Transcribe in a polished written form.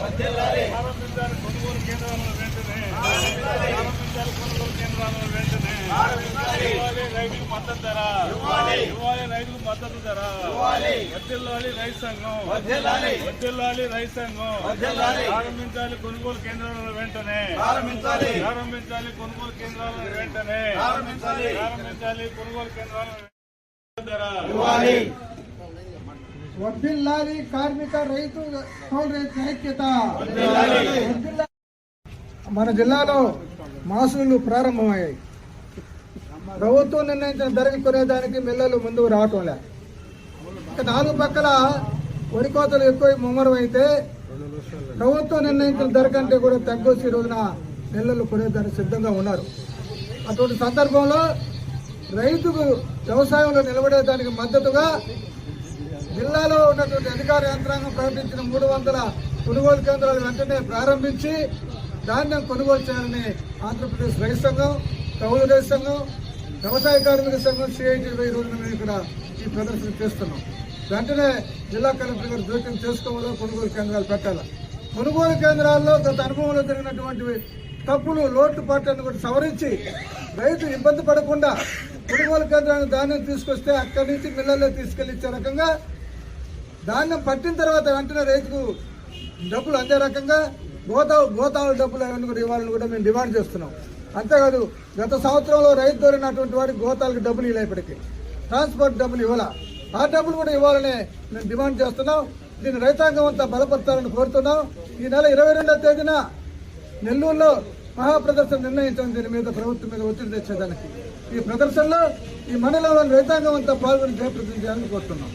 ప్రారంభించాలి కొనుగోలు కేంద్రాలను వెంటనే ప్రారంభించాలి కొనుగోలు కేంద్రాలను వెంటనే ఇవ్వాలి రైతులకు మద్దతు ధర ఇవ్వాలి రైతులకు మద్దతు ధర వర్ధిల్లాలి రైతు సంఘం వర్ధిల్లాలి రైతు సంఘం ప్రారంభించాలి కొనుగోలు కేంద్రాలను వెంటనే ప్రారంభించాలి కొనుగోలు కేంద్రాలను వెంటనే ప్రారంభించాలి కొనుగోలు కేంద్రాలను ధర వర్ధిల్లాలి కార్మిక రైతు కౌలు రైతు ఐక్యత. మన జిల్లాలో మాసులు ప్రారంభమయ్యాయి. ప్రభుత్వం నిర్ణయించిన ధరకు కొనేదానికి మిల్లలు ముందుకు రావటం లే. ఇక నాలుగు పక్కల వరి కోతలు ఎక్కువ ముమ్మరం అయితే ప్రభుత్వం నిర్ణయించిన ధర కంటే కూడా తగ్గొచ్చి రోజున మిల్లలు కొనేదానికి సిద్ధంగా ఉన్నారు. అటువంటి సందర్భంలో రైతుకు వ్యవసాయంలో నిలబడేదానికి మద్దతుగా జిల్లాలో ఉన్నటువంటి అధికార యంత్రాంగం ప్రకటించిన 300 కొనుగోలు కేంద్రాలు వెంటనే ప్రారంభించి ధాన్యం కొనుగోలు చేయాలని ఆంధ్రప్రదేశ్ రైతు సంఘం, కౌలు రైతు సంఘం, వ్యవసాయ కార్మిక సంఘం, సిఐటి రోజున మేము ఇక్కడ ఈ ప్రదర్శన చేస్తున్నాం. వెంటనే జిల్లా కలెక్టర్ గారు జోక్యం చేసుకోవాలో కొనుగోలు కేంద్రాలు పెట్టాలి. కొనుగోలు కేంద్రాల్లో గత అనుభవంలో జరిగినటువంటి తప్పులు, లోటుపాట్లను కూడా సవరించి రైతు ఇబ్బంది పడకుండా కొనుగోలు కేంద్రానికి ధాన్యం తీసుకొస్తే అక్కడి నుంచి మిల్లల్లో తీసుకెళ్లి ఇచ్చే రకంగా ధాన్యం పట్టిన తర్వాత వెంటనే రైతుకు డబ్బులు అందే రకంగా గోతాల డబ్బులు అవన్నీ కూడా ఇవ్వాలని కూడా మేము డిమాండ్ చేస్తున్నాం. అంతేకాదు గత సంవత్సరంలో రైతు దొరికినటువంటి వారికి గోతాలకు డబ్బులు ఇవ్వలేపటికి ట్రాన్స్పోర్ట్ డబ్బులు ఇవ్వాల. ఆ డబ్బులు కూడా ఇవ్వాలని మేము డిమాండ్ చేస్తున్నాం. దీన్ని రైతాంగం అంతా బలపరచాలని కోరుతున్నాం. ఈ నెల 22వ తేదీన నెల్లూరులో మహాప్రదర్శన నిర్ణయించడం, దీని మీద ప్రభుత్వం మీద ఒత్తిడి తెచ్చేదానికి. ఈ ప్రదర్శనలో ఈ మండలంలోని రైతాంగం అంతా పాల్గొని జయప్రదం చేయాలని కోరుతున్నాం.